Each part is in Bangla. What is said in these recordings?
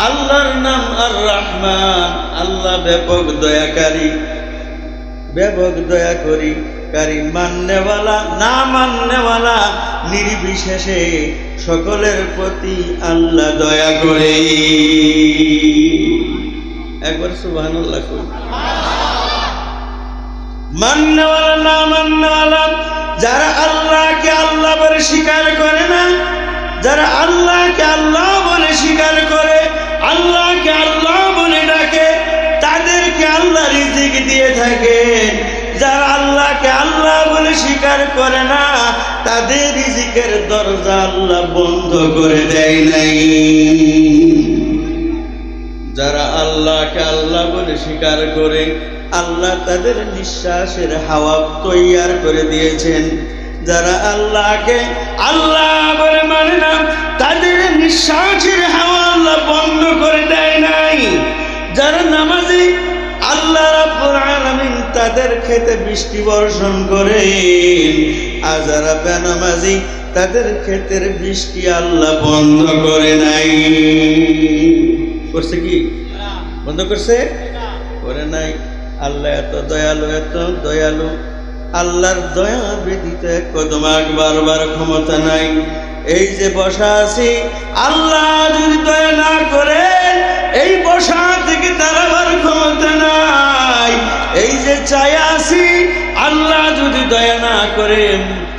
আল্লাহর নাম আর রহমান। আল্লাহ ব্যাপক দয়াকারী, ব্যাপক দয়া করি কারি, মাননেওয়ালা না মাননেওয়ালা নির্বিশেষে সকলের প্রতি আল্লাহ দয়া করে। একবার সুবহানাল্লাহ কই। মাননেওয়ালা না মাননেওয়ালা, যারা আল্লাহকে আল্লাহ বলে স্বীকার করে না, যারা আল্লাহকে আল্লাহ বলে স্বীকার করে, আল্লাহকে আল্লাহ বলে ডাকে, তাদেরকে আল্লাহ রিজিক দিয়ে থাকে। যারা আল্লাহকে আল্লাহ বলে স্বীকার করে না, তাদের রিজিকের দরজা আল্লাহ বন্ধ করে দেয় নাই। যারা আল্লাহকে আল্লাহ বলে স্বীকার করে, আল্লাহ তাদের নিঃশ্বাসের হাওয়া তৈয়ার করে দিয়েছেন। যারা আল্লাহকে আল্লাহ বলে মানে না, তাদের নিঃশ্বাসের হাওয়া আল্লাহ বন্ধ করে দেয় নাই। যারা নামাজি, আল্লাহ রাব্বুল আলামিন তাদের খেতে বৃষ্টি বর্ষণ করেন। আর যারা বেনামাজি, তাদের ক্ষেতের বৃষ্টি আল্লাহ বন্ধ করে নাই। করছে কি? বন্ধ করছে? করে নাই। আল্লাহ এত দয়ালু, এত দয়ালু। আল্লাহর দয়া ব্যতীত এক কদম বারবার ক্ষমতা নাই। এই যে বসা আছি, আল্লাহ যদি দয়া না করে, এই বসা থেকে দাঁড়াবার ক্ষমতা নাই। এই যে চাই আছি, আল্লাহ যদি দয়া না করে,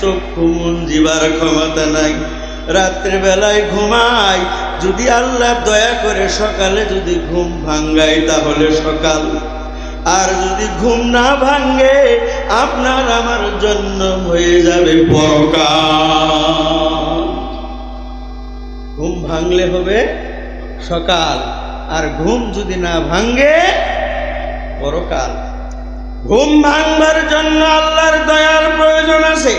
চক্ষু মুঞ্জিবার ক্ষমতা নাই। রাত্রে বেলায় ঘুমাই, যদি আল্লাহ দয়া করে সকালে যদি ঘুম ভাঙ্গাই, তাহলে সকাল। আর যদি ঘুম না ভাঙ্গে, আপনার আমার জন্য হয়ে যাবে পরকাল। ঘুম ভাঙলে হবে সকাল, আর ঘুম যদি না ভাঙ্গে, পরকাল। ঘুম ভাঙবার জন্য আল্লাহর দয়ার প্রয়োজন আছে।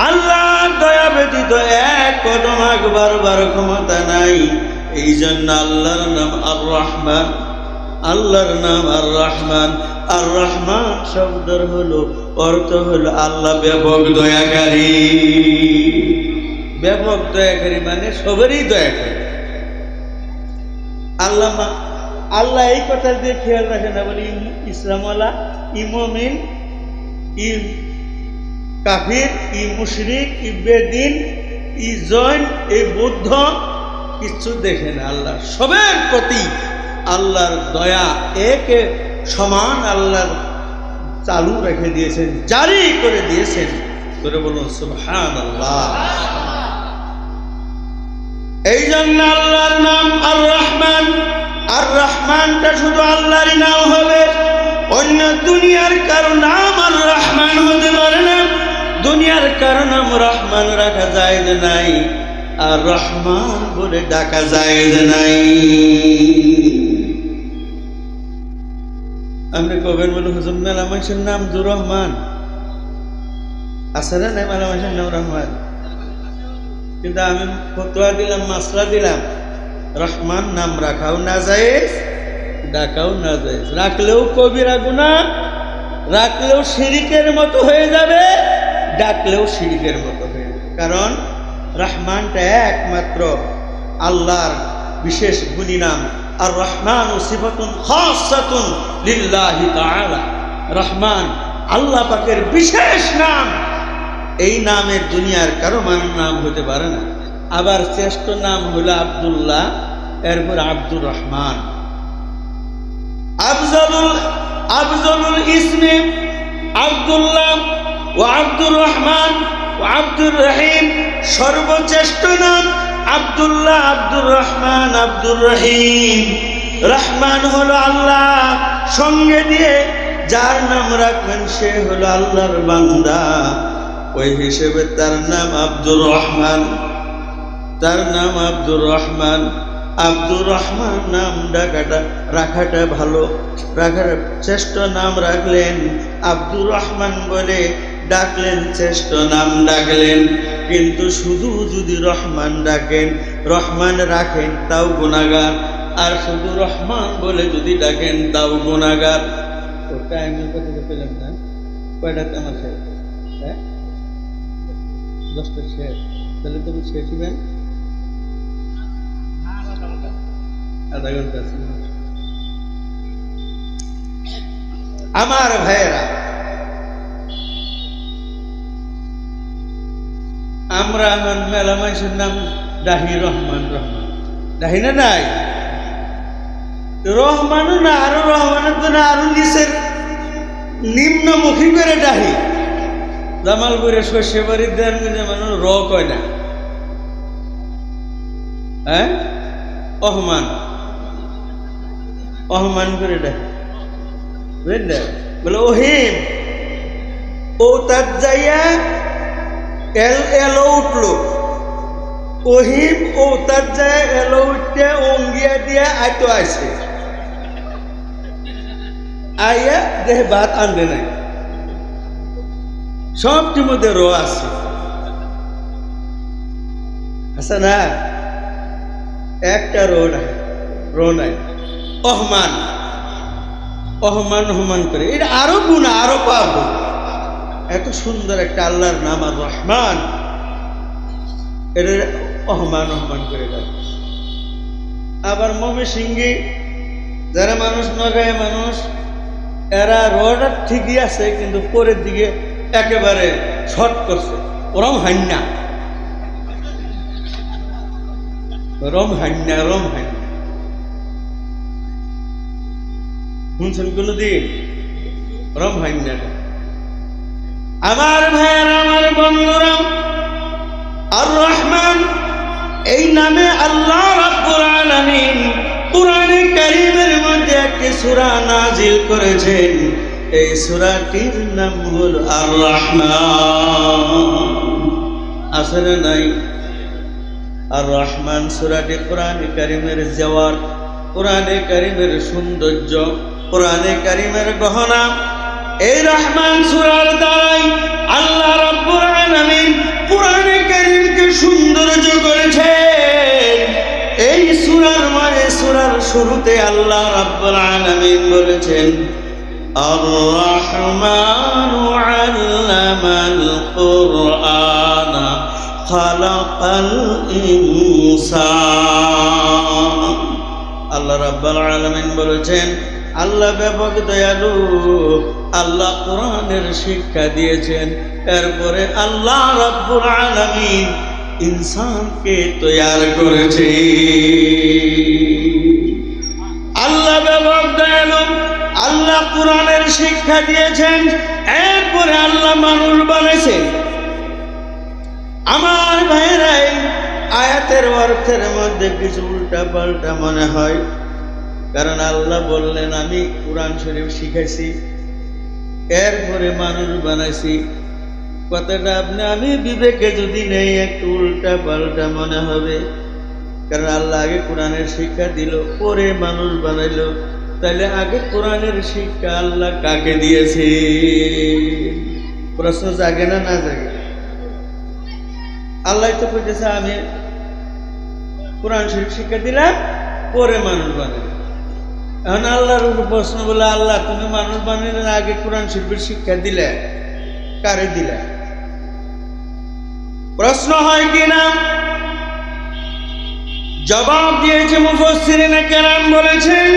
আল্লাহর দয়া ব্যতীত এক কদম বারবার ক্ষমতা নাই। এই জন্য আল্লাহর নাম আর রহমান। আল্লাহর নাম আর রহমান। আর রহমান শব্দের হলো অর্থ হলো আল্লাহ ব্যাপক দয়াকারী। ব্যাপক দয়াকারী মানে সবারই দয়াকারী। আল্লাহ এই কথা দিয়ে খেয়াল রাখে না, বলে ইসলামওয়ালা, ই মুমিন, ই কাফির, ই মুশরিক, ই বেদিন, ই জৈন, এই বৌদ্ধ, কিছু দেখে না। আল্লাহ সবের প্রতি আল্লাহর দয়া একে সমান আল্লাহর চালু রেখে দিয়েছেন, জারি করে দিয়েছেন। করে বলুন সুবহানাল্লাহ। এই জন্য আল্লাহর নাম আর রহমান। আর রহমানটা শুধু আল্লাহরই নাম হবে, অন্য দুনিয়ার কারো নাম আর রহমান হতে পারে না। দুনিয়ার কারো নাম রহমান রাখা যায় যে নাই, আর রহমান বলে ডাকা যায় যে নাই। আপনি কবেন বলে হুজুর মেলা মানুষের নাম আব্দুর রহমান আছে না? নাই, মেলা মানুষের নাম রহমান। কিন্তু আমি ফতোয়া দিলাম, মাসলা দিলাম, রহমান নাম রাখাও না জায়েজ, ডাকাও না জায়েজ। রাখলেও কবিরা গুনাহ, রাখলেও শিরিকের মতো হয়ে যাবে, ডাকলেও শিরিকের মতো হয়ে যাবে। কারণ রহমানটা একমাত্র আল্লাহর বিশেষ গুণী নাম। আর রহমান ও সিফাতুন খাসাতুন লিল্লাহি তাআলা। রহমান আল্লাহ পাকের বিশেষ নাম। এই নামের দুনিয়ার কারো নাম হতে পারে না। আবার শ্রেষ্ঠ নাম হলো আব্দুল্লাহ, এরপর আব্দুর রহমান। আফজলুল ইসমে আব্দুল্লাহ ও আব্দুর রহমান ও আব্দুর রহিম। সর্বশ্রেষ্ঠ নাম আব্দুল্লাহ, আব্দুর রহমান, আব্দুর রহিম। রহমান হলো আল্লাহ, সঙ্গে দিয়ে যার নাম রাখবেন সে হলো আল্লাহর বান্দা। ওই হিসেবে তার নাম আব্দুর রহমান। তার নাম আব্দুর রহমান। আব্দুর রহমান নাম রাখাটা ভালো, রাখার শ্রেষ্ঠ নাম রাখলেন। আব্দুর রহমান বলে ডাকলেন, শ্রেষ্ঠ নাম ডাকলেন। কিন্তু শুধু যদি রহমান ডাকেন, রহমান রাখেন, তাও গুনাহগার। আর শুধু রহমান বলে যদি ডাকেন, তাও গুনাহগার। তো টাইমের কথা পেলাম না, কয়টাতে আমার শেষ? হ্যাঁ, 10টা শেষ। তাহলে তো শেষ হবেন আর আধা ঘন্টা আছে। আমার ভাইয়েরা, আমরা এখন মেলা মানুষের নাম ডাহি রহমান, রহমান ডাহি না নাই, রহমানও না, আরো রহমানের জন্য আরো নিচের নিম্নমুখী করে ডাহি। জামালপুরের শস্য বাড়ির দেন মানুষ র কয় না, হ্যাঁ অহমান, অহমান করে ডাহি, বুঝলেন? বলে ওহিম, ও তার যাইয়া এলো উঠলো, ওহিম ও তার যায় এলো উঠতে অঙ্গিয়া দিয়া আইতো আসে, আইয়া দেহে ভাত আনবে নাই, সবটির মধ্যে র আছে, আছে না? একটা র নাই। অহমান, অহমান অহমান করে, এটা আরো গুণা, আরো পাপ। এত সুন্দর একটা আল্লাহর নাম আর রহমান, এটা অহমান অহমান করে ডাকে। আবার ময়মনসিংহে যারা মানুষ নগাঁয়ে মানুষ, এরা রটা ঠিকই আছে কিন্তু পরের দিকে একেবারে শর্ট করছে, রম হান্না, রম হান্না, রম হান্না। শুনছেন কোনদিন রম হান্না? আমার ভাইয়ের, আমার বন্ধুরা, আর রহমান এই নামে আল্লাহ রাব্বুল আলামিন কুরআনে কারীমের মধ্যে একটি সূরা নাজিল করেছেন। এই সূরাটির নাম হলো আর রহমান। আসলে নাই আর রহমান সূরাটি কুরআনে কারীমের জওয়ার, কুরআনে কারীমের সৌন্দর্য, কুরআনে কারীমের গহনা। এই রহমান সূরার দ্বারাই আল্লাহ রাব্বুল আলামিন কুরআনে কারীমকে সৌন্দর্য করেছেন। এই সূরার মানে সূরার শুরুতে আল্লাহ রাব্বুল আলামিন বলেছেন, আর রহমানু আল্লামাল কুরআন খালাকাল ইনসান। আল্লাহ রাব্বুল আলামিন বলেছেন, আল্লাহ ব্যাপক দয়ালু, আল্লাহ কোরআনের শিক্ষা দিয়েছেন। এরপরে আল্লাহ রাব্বুল আলামিন ইনসানকে তৈয়ার করেছে। আল্লাহ ব্যাপক দয়ালু, আল্লাহ কোরআনের শিক্ষা দিয়েছেন, এরপরে আল্লাহ মানুষ বানাইছেন। আমার ভাইরা, আয়াতের অর্থের মধ্যে কিছু উল্টা পাল্টা মনে হয়, কারণ আল্লাহ বললেন আমি কোরআন শরীফ শিখাইছি, এরপরে মানুষ বানাইছি। কথাটা আমি বিবেকে যদি নেই একটু উল্টা পাল্টা মনে হবে, কারণ আল্লাহ আগে কোরআনের শিক্ষা দিল, পরে মানুষ বানাইলো। তাহলে আগে কোরআনের শিক্ষা আল্লাহ কাকে দিয়েছে? প্রশ্ন জাগে না, না জাগে? আল্লাহ তো কইতেছে আমি কোরআন শরীফ শিক্ষা দিলাম, পরে মানুষ বানাইল। এখন আল্লাহর প্রশ্ন বলে, আল্লাহ তুমি মানুষ বানানোর আগে কোরআন শরীফের শিক্ষা দিলে, কারে দিলে? প্রশ্ন হয় কিনা? জবাব দিয়েছে মুফাসসিরিনে কেরাম, বলেছেন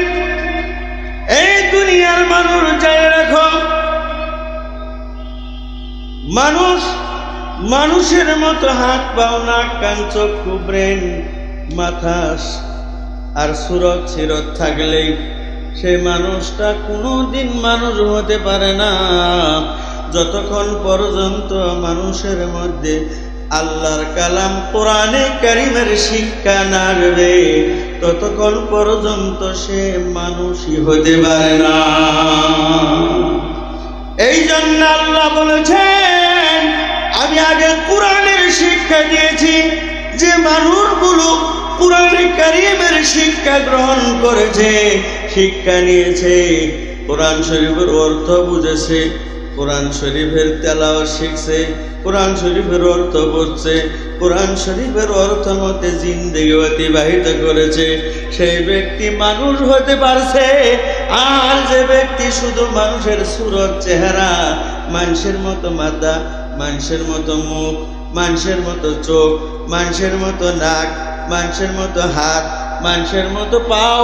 এই দুনিয়ার মানুষ জেনে রাখো, মানুষ মানুষের মতো হাত পাও, নাক কান চক্ষু ব্রেন মাথা আর সুরত সিরত থাকলেই সেই মানুষটা কোনোদিন মানুষ হতে পারে না। যতক্ষণ পর্যন্ত মানুষের মধ্যে আল্লাহর কালাম কোরআনে কারীমের শিক্ষা না নেবে, ততক্ষণ পর্যন্ত সে মানুষই হতে পারে না। এই জন্য আল্লাহ বলেছেন আমি আগে কোরআনের শিক্ষা দিয়েছি। যে মানুষগুলো কোরআনে কারীমের শিক্ষা গ্রহণ করেছে, শিক্ষা নিয়েছে, কোরআন শরীফের অর্থ বুঝেছে, কোরআন শরীফের তেলাওয়াত শিখছে, কোরআন শরীফের অর্থ বুঝছে, কোরআন শরীফের অর্থ মতে জিন্দেগি অতিবাহিত করেছে, সেই ব্যক্তি মানুষ হতে পারছে। আর যে ব্যক্তি শুধু মানুষের সুরত চেহারা, মানুষের মতো মাথা, মানুষের মতো মুখ, মানুষের মতো চোখ, মানুষের মতো নাক, মানুষের মতো হাত, মানুষের মতো পাও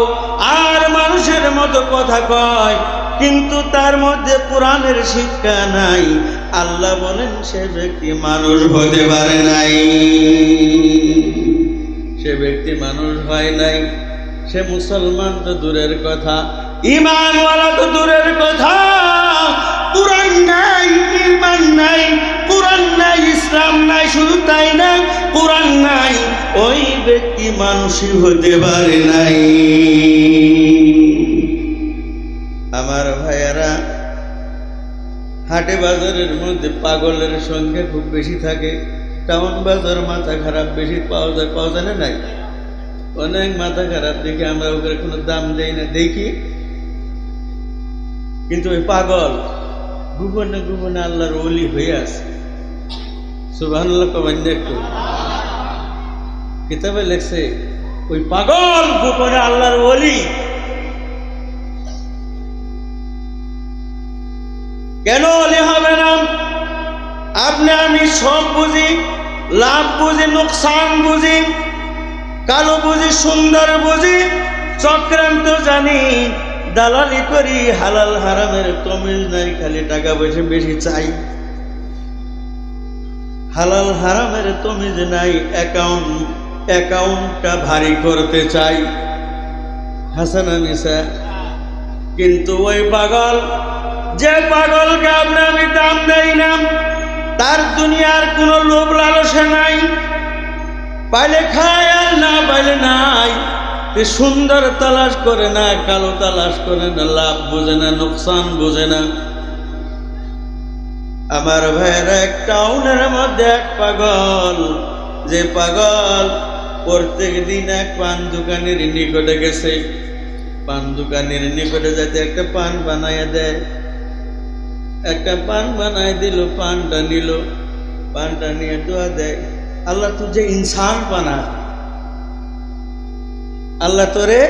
আর মানুষের মতো কথা কয়, কিন্তু তার মধ্যে কোরআনের শিক্ষা নাই। আল্লাহ বলেন সে ব্যক্তি মানুষ হতে পারে নাই, সে ব্যক্তি মানুষ হয় নাই। সে মুসলমান তো দূরের কথা, ঈমানওয়ালা তো দূরের কথা। কোরআন নাই, ঈমান নাই, কোরআন নাই, ইসলাম নাই, শুধু তাই না, কোরআন নাই, ওই ব্যক্তি মানুষই হতে পারে নাই। আমার ভাইয়ারা, হাটে বাজারের মধ্যে পাগলের সংখ্যা খুব বেশি থাকে। টাউন বাজার মাথা খারাপ বেশি পাওয়া যায় না? নাই, অনেক মাথা খারাপ দেখে আমরা ওদের কোনো দাম দেই না, দেখি। কিন্তু ওই পাগল গোপনে গোপনে আল্লাহর ওলি হয়ে আছে। সুবহানাল্লাহ কবেন একটু। কিতাবে লেখছে ওই পাগল গোপনে আল্লাহর ওলি। কেন ওলি হবে না? আপনি আমি সব বুঝি, লাভ বুঝি, নোকসান বুঝি, কালো বুঝি, সুন্দর বুঝি, চক্রান্ত জানি, দালালি করি, হালাল হারামের তমিজ নাই, খালি টাকা পয়সা বেশি চাই। হালাল হারামের তমিজ নাই, অ্যাকাউন্টটা ভারী করতে চাই। হাসানা মিসা। কিন্তু ওই পাগল, যে পাগলকে আপনি আমি দাম দেই না, তার দুনিয়ার কোনো লোভ লালসা নাই, পাইলে খায় আর না পাইলে নাই। সুন্দর তালাশ করে না, কালো তালাশ করে না, লাভ বোঝে না, নোকসান বোঝে না। আমার ভাইয়েরা, এক টাউনের মধ্যে এক পাগল, যে পাগল প্রত্যেক দিন এক পান দোকানের নিকটে গেছে, পান দোকানের নিকটে যাতে একটা পান বানাইয়া দেয়। একটা পান বানাই দিল, পানটা নিল, পানটা নিয়ে দোয়া দেয়, আল্লাহ তুঝে ইনসান বানা, আল্লাহ তোরে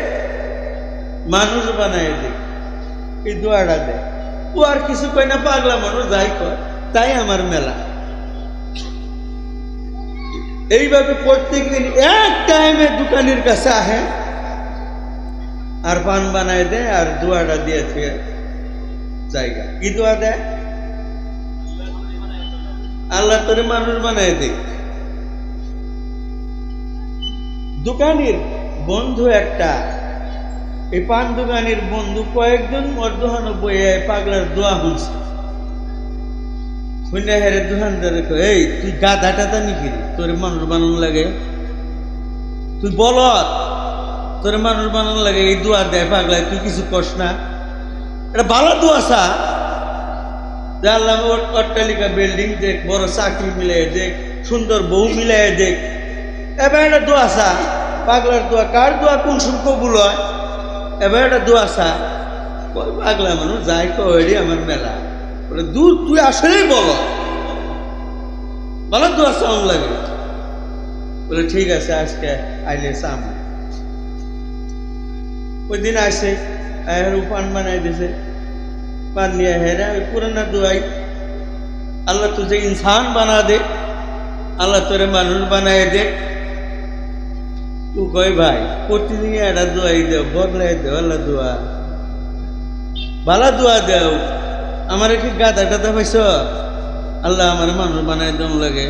মানুষ বানায় দে, এই দোয়াটা দেয়। ও আর কিছু কয় না, পাগলা মানুষ যাই কয় তাই আমার মেলা। এইভাবে প্রত্যেক দিন এক টাইমে দোকানের কাছে আহে আর পান বানায় দেয় আর দোয়াটা দিয়ে জায়গা। কি দোয়া দেয়? আল্লাহ তোরে মানুষ বানায় দে। দোকানের বন্ধু একটা, এই পান দোকানের বন্ধু কয়েকজন মর্দহানো বইয়ে পাগলার দোয়া শুনছে। শুনে হেরে দোকানদারে কয়, এই তুই গাধা টাধা নাকি, তোর মানুষ বানানো লাগে? তুই বলত, তোর মানুষ বানানো লাগে, এই দোয়া দেয় পাগলায়, তুই কিছু করস না? এটা ভালো দোয়া চা, আল্লাহ অট্টালিকা বিল্ডিং দেখ, বড় চাকরি মিলাই দেখ, সুন্দর বউ মিলাই দেখ, এবার একটা দোয়া চা। পাগলার দোয়া, কার দোয়া কোন সময় কবুল হয়? এবার একটা দোয়া চা। পাগলা মানুষ যাই করি আমার মেলা, বলে দূর তুই আসলেই বলো, ভালো দোয়া চাউন লাগে। বলে ঠিক আছে, আজকে আইলে চাম। ওই দিন আসে, পান বানাই দিছে, পান নিয়ে হেরা ওই পুরানা দোয়াই, আল্লাহ তুঝে ইনসান বানা দে, আল্লাহ তোরে মানুষ বানায় দে। ও কয় ভাই প্রতিদিন একটা দোয়াই দেও, বদলাই দেও, আল্লাহ দোয়া ভালো দোয়া দেও, আমার কি গাদা টাদা পাইছ? আল্লাহ আমার মানুষ বানায় দম লাগে,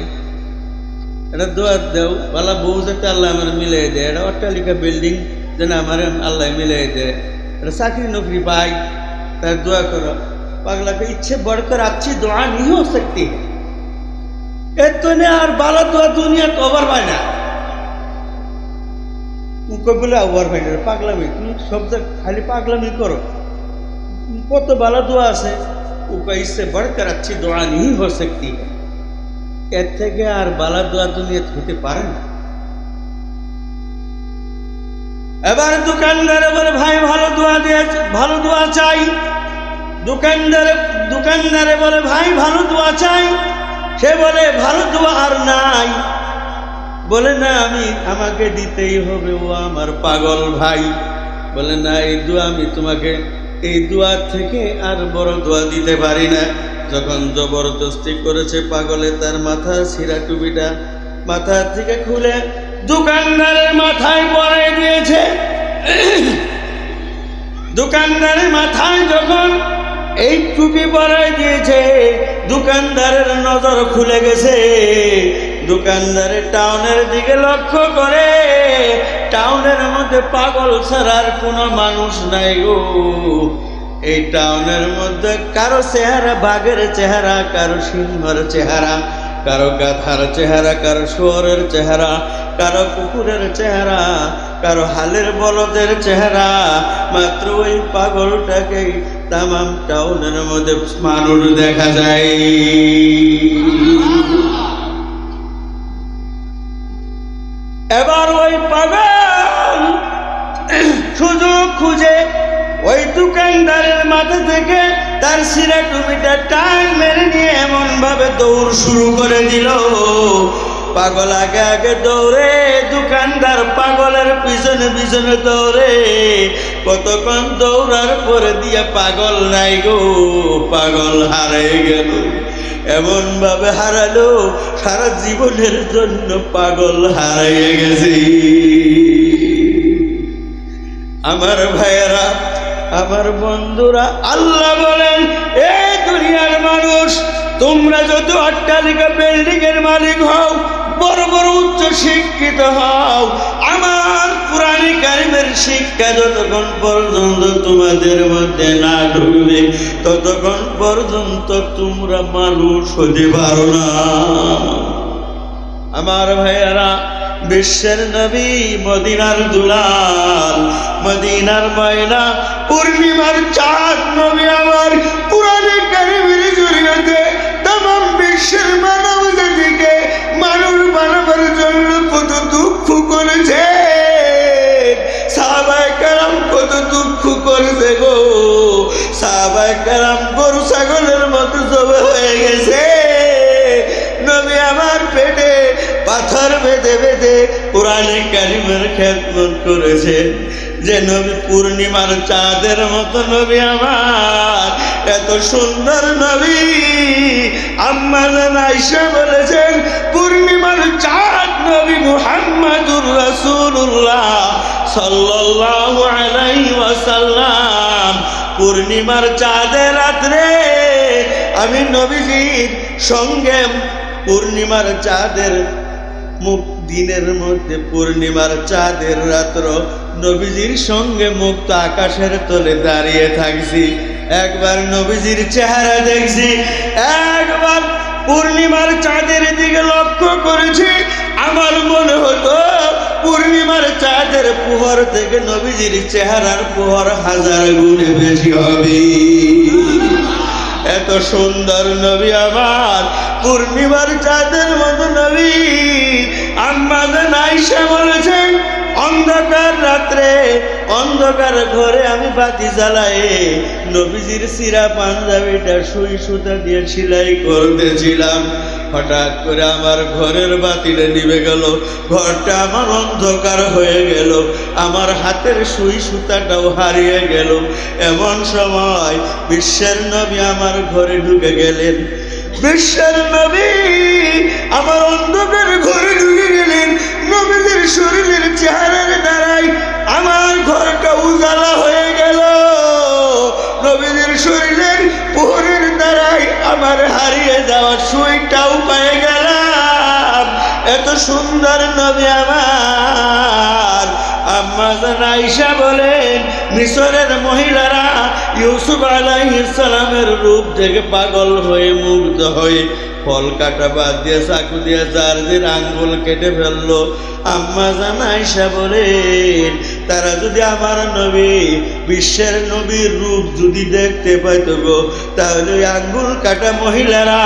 এটা দোয়া দেও, ভালো বউ যাতে আল্লাহ আমার মিলাই দেয়, এটা অট্টালিকা বিল্ডিং যেন আমার আল্লাহ মিলাই দেয়, এটা চাকরি নৌকরি পাই, তার দোয়া করো। পাগলা के इच्छे बढ़कर अच्छी दुआ नहीं हो सकती है। इतने और बाला दुआ दुनिया कवर पाए ना, उनको बोले ओवर भाई पागला में तुम सब खाली पागला में करो, उनको तो बाला दुआ से उनको इससे बढ़कर अच्छी दुआ नहीं हो सकती है। এর থেকে আর বালা দোয়া দুনিয়া হতে পারে না। এবার দোকানদারে বলে ভাই ভালো দোয়া দিয়েছে, ভালো দোয়া চাই। দোকানদারে বলে ভাই ভালো দোয়া চাই। সে বলে ভালো দোয়া আর নাই। বলে না আমাকে দিতেই হবে, ও আমার পাগল ভাই। বলে না এই দোয়া আমি তোমাকে এই দোয়া থেকে আর বড় দোয়া দিতে পারি না। যখন জবরদস্তি করেছে পাগলে তার মাথার ছিঁড়া টুপিটা মাথা থেকে খুলে দোকানদারের মাথায় পরাই দিয়েছে। দোকানদারের মাথায় যখন এই টুপি পরাই দিয়েছে, দোকানদারের নজর খুলে গেছে। দোকানদারের টাউনের দিকে লক্ষ্য করে, টাউনের মধ্যে পাগল ছাড়ার কোনো মানুষ নাই গো। এই টাউনের মধ্যে কারো চেহারা বাঘের চেহারা, কারো সিংহের চেহারা, কারো গাধার চেহারা, কারো শুয়োরের চেহারা, কারো কুকুরের চেহারা, কারো হালের বলদের চেহারা। মাত্র ওই পাগলটাকেই তামাম টাউনের মধ্যে মানুষ দেখা যায়। এবার ওই পাগল সুযোগ খুঁজে ওই দোকানদারের মাথা থেকে তার সিরা টুপিটা টান মেরে নিয়ে এমন ভাবে দৌড় শুরু করে দিল। পাগল আগে আগে দৌড়ে, দোকানদার পাগলের পিছনে পিছনে দৌড়ে। কতক্ষণ দৌড়ার পরে দিয়ে পাগল নাই গো, পাগল হারিয়ে গেল। এমন ভাবে হারালো সারা জীবনের জন্য পাগল হারিয়ে গেছে। আমার ভাইয়েরা, আমার বন্ধুরা, আল্লাহ বলেন, এই দুনিয়ার মানুষ তোমরা যত অট্টালিকা বিল্ডিং এর মালিক হও, বড় বড় উচ্চ শিক্ষিত হও, আমার কুরআনে কারীমের শিক্ষা যতক্ষণ পর্যন্ত তোমাদের মধ্যে না ঢুকবে ততক্ষণ পর্যন্ত তোমরা মানুষ হতে পারো না। আমার ভাইয়েরা, বিশ্বের নবী, মদিনার দুলাল, মদিনার ময়না, পূর্ণিমার চাঁদ নবী আমার কুরআনে কারীমের জরিয়তে तमाम বিশ্বের মানব জাতিকে মানুষ বানাবার জন্য কত দুঃখ করেছে। সাহাবায়ে কেরাম কত দুঃখ করেছে গো। সাহাবায়ে কেরাম গরু ছাগলের মতো জবে হয়ে গেছে। নবী আমার পেটে পাথর বেঁধে বেঁধে কুরআনে কারীমের খেদমত করেছে। যে নবী পূর্ণিমার চাঁদের মতো নবী আমার, এত সুন্দর নবী। আম্মা জান আয়েশা বলেছেন, পূর্ণিমার চাঁদ নবী মুহাম্মদুর রাসূলুল্লাহ সাল্লাল্লাহু আলাইহি ওয়াসাল্লাম। পূর্ণিমার চাঁদের রাতে আমি নবীজির সঙ্গে, পূর্ণিমার চাঁদের দিনের মধ্যে পূর্ণিমার চাঁদের রাত্র নবীজির সঙ্গে মুক্ত আকাশের তলে দাঁড়িয়ে থাকছি। একবার নবীজির চেহারা দেখছি, একবার পূর্ণিমার চাঁদের দিকে লক্ষ্য করেছি। আমার মনে হতো পূর্ণিমার চাঁদের প্রহর থেকে নবীজির চেহারার প্রহর 1000 গুণে বেশি হবে। এত সুন্দর নবী আমার, পূর্ণিমার চাঁদের মতো নবী। আম্মা জান আয়েশা বলেছেন, অন্ধকার রাত্রে অন্ধকার ঘরে আমি বাতি জ্বালাই নবীজির সিরা পাঞ্জাবিটা সুই সুতা দিয়ে সেলাই করতেছিলাম। হঠাৎ করে আমার ঘরের বাতিটা নিভে গেল, ঘরটা আমার অন্ধকার হয়ে গেল, আমার হাতের সুই সুতাটাও হারিয়ে গেল। এমন সময় বিশ্বের নবী আমার ঘরে ঢুকে গেলেন। বিশ্বের নবী আমার অন্ধকার ঘরে ঢুকে গেলেন। নবীদের শরীরের চেহারার দ্বারাই আমার ঘরটা উজালা হয়ে গেল। নবীদের শরীরের প্রহরের দ্বারাই আমার হারিয়ে যাওয়া সুইটাও পেয়ে গেলাম। এত সুন্দর নবী আমার। আম্মা জান আয়েশা বলেন, মিশরের মহিলারা ইউসুফ আলাইহিস সালামের রূপ দেখে পাগল হয়ে মুগ্ধ হয়ে ফল কাটা বাদ দিয়ে চাকু দিয়ে যার আঙ্গুল কেটে ফেললো। আম্মা জান আয়েশা বলেন, তারা যদি আমার নবী, বিশ্বের নবীর রূপ যদি দেখতে পাইতো গো, তাহলে ওই আঙ্গুল কাটা মহিলারা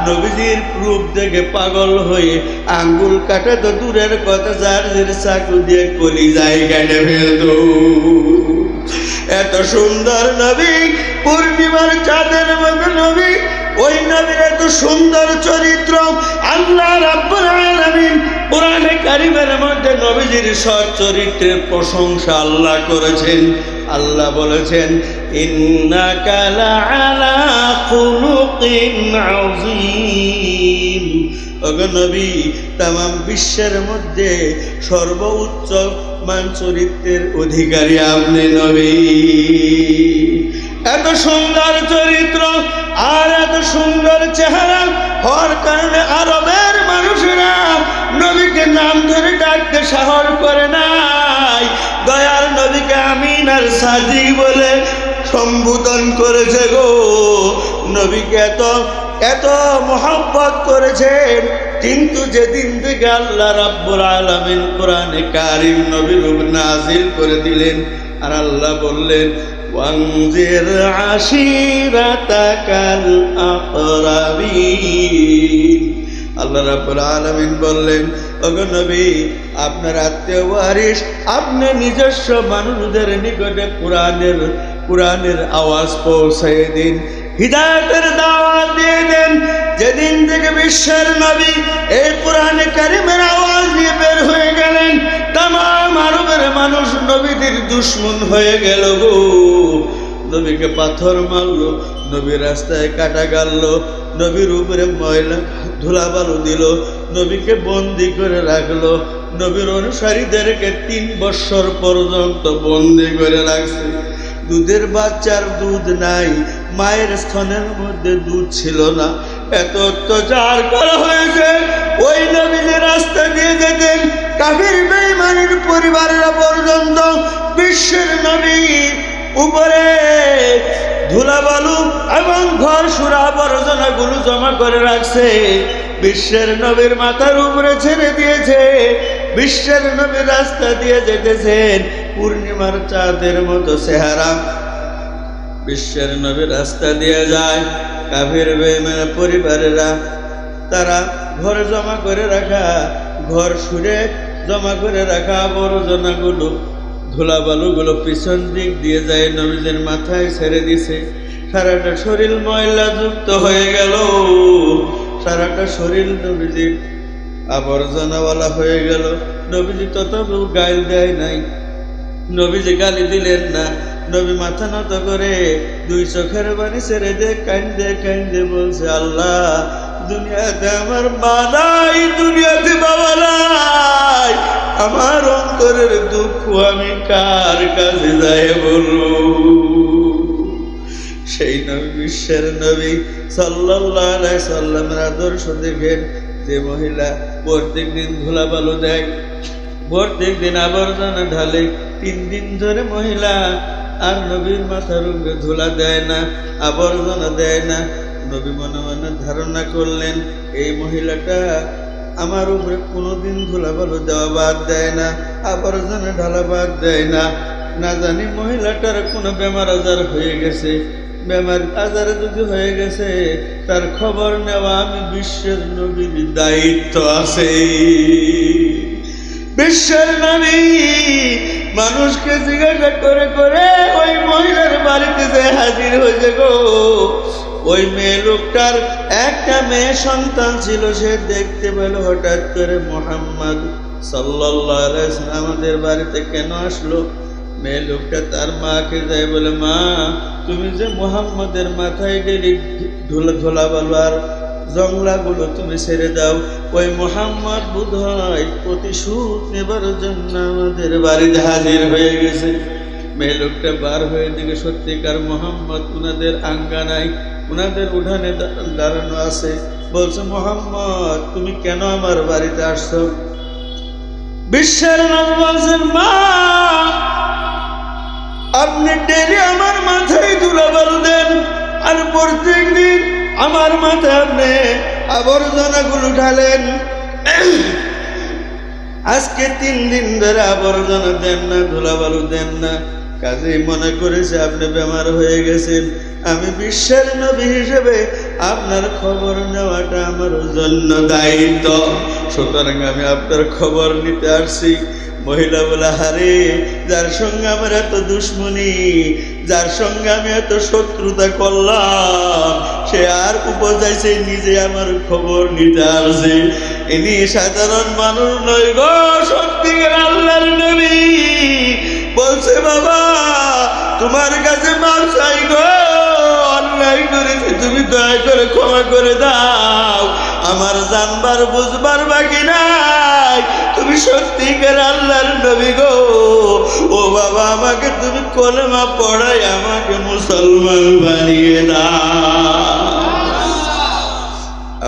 নবীজির রূপ দেখে পাগল হয়ে আঙ্গুল কাটা তো দূরের কথা, যার চাকু দিয়ে কলিজায় কেটে ফেলতো। এত সুন্দর নবী, পূর্ণিমার চাঁদের মতো নবী। ওই নবীর এত সুন্দর চরিত্র আল্লাহ রাব্বুল আলামিন কুরআনে কারীমের মধ্যে নবীজির সৎ চরিত্রের প্রশংসা আল্লাহ করেছেন। আল্লাহ বলেছেন, ইন্নাকা লাআলা খুলুকিন আযীম। ওগো নবী, তামাম বিশ্বের মধ্যে সর্বোচ্চ মান চরিত্রের অধিকারী আপনি নবী। এত সুন্দর চরিত্র আর এত সুন্দর চেহারা হওয়ার কারণে আরবের মানুষেরা নবীকে নাম ধরে ডাকতে সাহস করে নাই। দয়ার নবীকে আমিন আর সাদিক বলে সম্বোধন করেছে গো। নবীকে এত এত মহব্বত করেছেন, কিন্তু যেদিন থেকে আল্লাহ রাব্বুল আলামিন কোরআনে কারীম নবীর উপর নাযিল করে দিলেন, আর আল্লাহ বললেন ওয়ানজির আশিরাতাকাল আকরাবিন। আল্লাহ রাব্বুল আলামিন বললেন, ওগো নবী, আপনার আত্মীয় ওয়ারিস, আপনি নিজস্ব মানুষদের নিকটে কোরআনের আওয়াজ পৌঁছায় দিন, হিদায়াতের দাওয়াত দিয়ে দেন। যেদিন থেকে বিশ্বের নবী এই কোরআনে কারিমের আওয়াজ দিয়ে বের হয়ে গেলেন, তামাম আরবের মানুষ নবীদের দুশমন হয়ে গেল গো। নবীকে পাথর মারলো, নবীর রাস্তায় কাটা গাড়লো, নবীর উপরে ময়লা ধুলাবালু দিল, নবীকে বন্দি করে রাখলো, নবীর অনুসারীদেরকে 3 বছর পর্যন্ত বন্দি করে রাখছে। দুধের বাচ্চার দুধ নাই, মায়ের স্তনের মধ্যে দুধ ছিল না, এত অত্যাচার করা হয়েছে। ওই নবী যে রাস্তা দিয়ে যেতেন, কাফির বেঈমানের পরিবারেরা পর্যন্ত বিশ্বের নবী উপরে ধুলাবালু এবং ঘর সুরা আবর্জনাগুলো জমা করে রাখছে, বিশ্বের নবীর মাথার উপরে ছেড়ে দিয়েছে। বিশ্বের নবী রাস্তা দিয়ে যেতেছেন, পূর্ণিমার চাঁদের মতো চেহারা। বিশ্বের নবী রাস্তা দিয়ে যায়, কাফির বেঈমান পরিবারেরা তারা ঘরে জমা করে রাখা, ঘর সুরে জমা করে রাখা আবর্জনাগুলো, ধুলাবালুগুলো পিছন দিক দিয়ে যায় নবীদের মাথায় ছেড়ে দিছে। সারাটা শরীর ময়লা যুক্ত হয়ে গেল, সারাটা শরীর নবীজির আবর্জনাওয়ালা হয়ে গেল। নবীজি তথাপিও গালি দেয় নাই, নবীজি গালি দিলেন না। নবী মাথা নত করে 2 চোখের পানি ছেড়ে দিয়ে কান্দে কান্দে বলছে, আল্লাহ, দুনিয়াতে আমার মা নাই, দুনিয়াতে বাবা নাই, আমার অন্তরের দুঃখ আমি কার কাছে যাই বলবো? সেই নবী, বিশ্বের নবী সাল্লাল্লাহু আলাইহি সাল্লামের আদর্শ দেখেন, যে মহিলা প্রত্যেক দিন ধুলাবালু দেয়, প্রত্যেক দিন আবর্জনা ঢালে, 3 দিন ধরে মহিলা আর নবীর মাথার উপরে ধুলা দেয় না, আবর্জনা দেয় না। নবী মনে মনে ধারণা করলেন, এই মহিলাটা আমার উপরে কোনোদিন ধুলাবালু দেওয়া বাদ দেয় না, আবর্জনা ঢালা বাদ দেয় না। না জানি মহিলাটার কোনো বেমার আজার হয়ে গেছে, বেমার আজারে যদি হয়ে গেছে, তার খবর নেওয়া আমি বিশ্বের নবীর দায়িত্ব আছে। বিশ্বের নবী মানুষকে জিজ্ঞাসা করে করে ওই মহিলার বাড়িতে যে হাজির হয়েছে গো। ওই মেয়ে লোকটার একটা মেয়ে সন্তান ছিল, সে দেখতে পেল হঠাৎ করে মুহাম্মদ সাল্লাল্লাহু আলাইহি ওয়াসাল্লাম আমাদের বাড়িতে কেন আসলো। মেয়ে লোকটা তার মাকে যায় বলে, মা, তুমি যে মুহাম্মদের মাথায় ডেলি ধুলাবালু আর জংলাগুলো তুমি ছেড়ে দাও, ওই মুহাম্মদ বোধহয় প্রতিশোধ নেবার জন্য আমাদের বাড়িতে হাজির হয়ে গেছে। মেয়ে লোকটা বার হয়ে দিকে সত্যিকার মুহাম্মদ উনাদের আঙ্গানায়, উনাদের উঠানে দাঁড়ানো আছে। বলছে, মুহাম্মদ, তুমি কেন আমার বাড়িতে আসছো? বিশ্বের নবী বলছেন, মা, আপনি ডেলি আমার মাথায় ধুলাবালু দেন, আর প্রত্যেক দিন আমার মাথায় আপনি আবর্জনাগুলো ঢালেন। আজকে 3 দিন ধরে আবর্জনা দেন না, ধুলাবালু দেন না, কাজেই মনে করেছে আপনি বেমার হয়ে গেছেন। আমি বিশ্বের নবী হিসেবে আপনার খবর নেওয়াটা আমার জন্য দায়িত্ব, সুতরাং আমি আপনার খবর নিতে আসছি। মহিলা বলে, হারে, যার সঙ্গে আমার এত দুশ্মনী, যার সঙ্গে আমি এত শত্রুতা করলাম, সে আর উপজাইছে নিজে আমার খবর নিতে আসছে। ইনি সাধারণ মানুষ নয় গো, সত্যিকার আল্লাহর নবী। বলছে, বাবা, তোমার কাছে মাফ চাই গো, অন্যায় করেছি, তুমি দয়া করে ক্ষমা করে দাও। আমার জানবার বুঝবার বাকি নাই, তুমি সত্যিকার আল্লাহর নবী গো। ও বাবা, আমাকে তুমি কলেমা পড়াই আমাকে মুসলমান বানিয়ে দাও।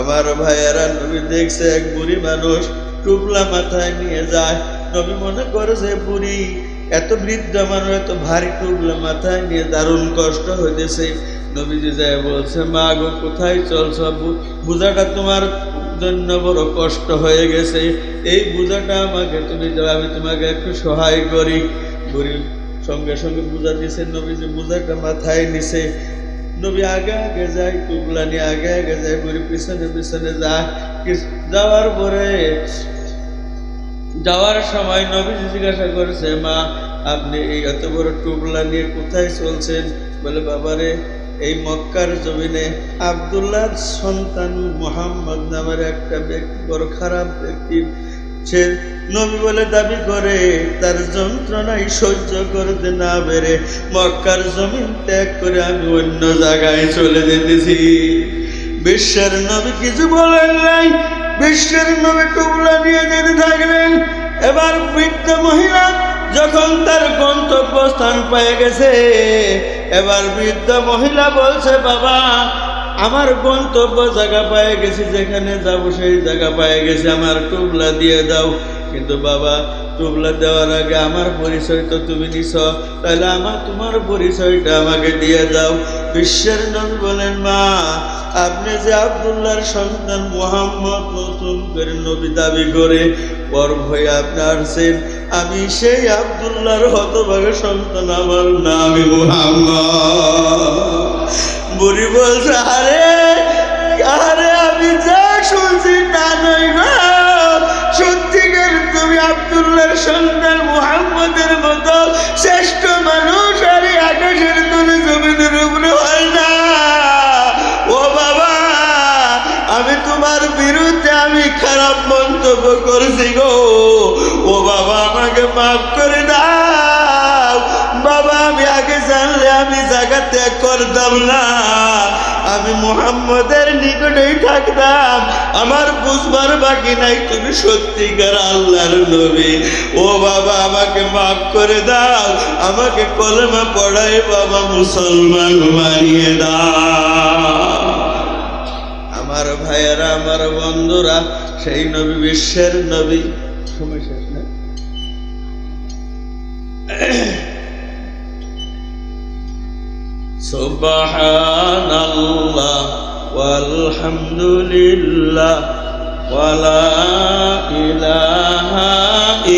আমার ভাইয়েরা, নবী দেখছে এক বুড়ি মানুষ টুপলা মাথায় নিয়ে যায়। নবী মনে করে যে বুড়ি এত বৃদ্ধ মানুষ এত ভারী টুপলা মাথায় নিয়ে দারুণ কষ্ট হইতেছে। নবীজি যায় বলছে, মা গো কোথায় চলছ? বোঝাটা তোমার জন্য বড় কষ্ট হয়ে গেছে, এই বোঝাটা আমাকে তুমি দাও, আমি তোমাকে একটু সহায় করি। বুড়ি সঙ্গে সঙ্গে বোঝা দিছে, নবীজি বোঝাটা মাথায় নিছে। নবী আগে আগে যায়, টুকলা নিয়ে আগে আগে যায়, বুড়ি পিছনে পিছনে যায়। যাওয়ার পরে যাওয়ার সময় নবীজি জিজ্ঞাসা করেছে, মা আপনি এই এত বড় টুকলা নিয়ে কোথায় চলছেন? বলে, বাবারে এই মক্কার জমিনে আব্দুল্লাহর সন্তান মুহাম্মদ নামের একটা ব্যক্তি, বড় খারাপ ব্যক্তি, সে নবী বলে দাবি করে, তার যন্ত্রণাই সহ্য করতে না পেরে মক্কার জমিন ত্যাগ করে আমি অন্য জায়গায় চলে যেতেছি। বিশ্বের নবী কিছু বলেন নাই, বিশ্বের নবী টুকলা নিয়ে যেতে থাকলেন। এবার বৃদ্ধ মহিলা যখন তার গন্তব্যস্থান পেয়ে গেছে, এবার বৃদ্ধ মহিলা বলছে, বাবা আমার গন্তব্য জায়গা পেয়ে গেছি, যেখানে যাবো সেই জায়গা পেয়ে গেছি, আমার টুকলা দিয়ে দাও। কিন্তু বাবা, টুকলা দেওয়ার আগে আমার পরিচয় তো তুমি নিছ, তাহলে তোমার পরিচয়টা আমাকে দিয়ে দাও। বিশ্বের নবী বলেন, মা আপনি যে আব্দুল্লাহর সন্তান মুহাম্মদ নতুন করে নবী দাবি করে পর ভয়ে আপনি আসছেন, আমি সেই আব্দুল্লাহর হতভাগা সন্তান, আমার নামই মুহাম্মদ। বুড়ি বলছে, আরে আরে আমি যা শুনছি তা নই গো, সত্যিকার তুমি আব্দুল্লাহর সন্তান মুহাম্মদের মতো শ্রেষ্ঠ মানুষ আর আকাশের তলে জমিনের উপরে হয় না। ও বাবা, আমি তোমার বিরুদ্ধে আমি খারাপ মন্তব্য করছি গো, ও বাবা আমাকে মাফ করে দাও। বাবা আমি আগে জানলে আমি জায়গা ত্যাগ করতাম না, আমি মুহাম্মদের নিকটেই থাকতাম। আমার বুঝবার বাকি নাই, তুমি সত্যিকার আল্লাহর নবী। ও বাবা আমাকে মাফ করে দাও, আমাকে কলেমা পড়াই বাবা মুসলমান বানিয়ে দাও। আমার ভাইয়েরা, আমার বন্ধুরা, সেই নবী বিশ্বের নবী। সময় শেষ না? সুবহানাল্লাহ ওয়ালহামদুলিল্লাহ ওয়ালা ইলাহা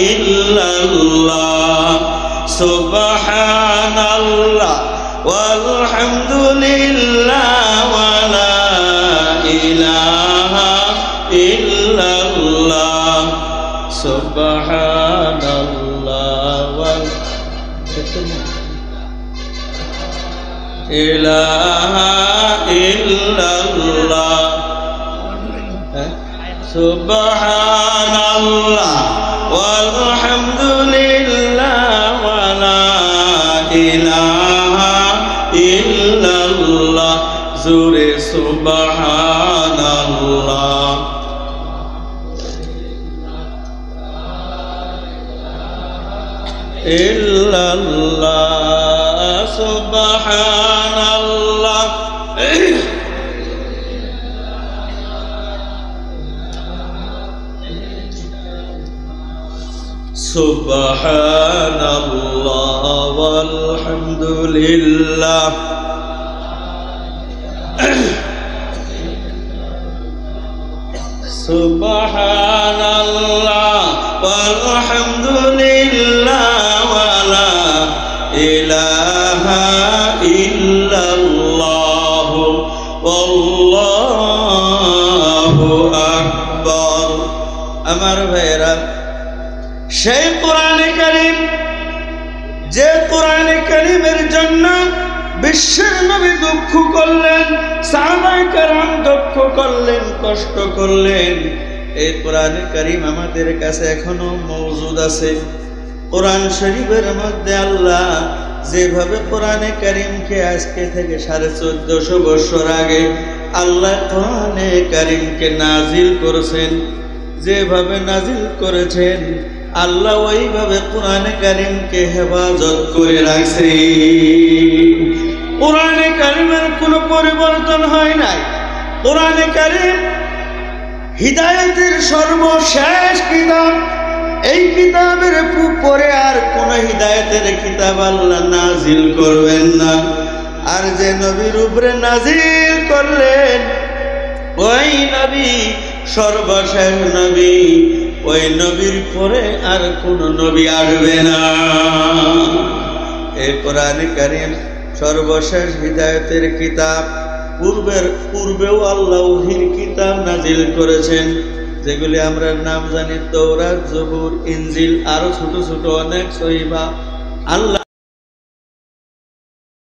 ইল্লাল্লাহ। সুবহানাল্লাহ ওয়ালহামদুলিল্লাহ ওয়ালা ইলাহা ইল্লাল্লাহ। সুবহানাল্লাহ ওয়াল ইলাহা ইল্লাল্লাহ। সুবহানাল্লাহ ওয়ালহামদুলিল্লাহ ওয়ালা ইলাহা ইল্লাল্লাহ। জোরে সুবহানাল্লাহ। ইল্লাল্লাহ। সুবহানাল্লাহ। সুবহানাল্লাহ ওয়ালহামদুলিল্লাহ। সুবহানাল্লাহ ওয়ালহামদুলিল্লাহ ওয়ালা ইলাহা ইল্লাল্লাহ আল্লাহু আকবার। আমার ভাইয়েরা, সেই কোরআনে কারীম, যে কোরআনে কারীমের জন্য বিশ্বের নবী দুঃখ করলেন, সাহাবায়ে কেরাম দুঃখ করলেন, কষ্ট করলেন, এই কোরআনে কারীম আমাদের কাছে এখনো মওজুদ আছে। কোরআন শরীফের মধ্যে আল্লাহ যেভাবে কোরআনে কারিমকে আজকে থেকে 1450 বছর আগে আল্লাহ কোরআনে কারিমকে নাজিল করেছেন, যেভাবে নাজিল করেছেন আল্লাহ ওইভাবে কোরআনে কারিমকে হেফাজত করে রাখছে। কোরআনে কারিমের কোনো পরিবর্তন হয় নাই। কোরআনে কারিম হিদায়াতের সর্বশেষ কিতাব। এই কিতাবের পরে আর কোন হিদায়াতের কিতাব আল্লাহ নাজিল করবেন না। আর যে নবীর উপরে নাজিল করলেন ওই নবী সর্বশেষ নবী, ওই নবীর পরে আর কোন নবী আসবে না। এই কোরআনে কারীম সর্বশেষ হিদায়াতের কিতাব। পূর্বেও আল্লাহ ওহীর কিতাব নাজিল করেছেন, যেগুলি আমরা নাম জানি তৌরাত, জবুর, ইনজিল, আরো ছোট ছোট অনেক সহিফা। আল্লাহ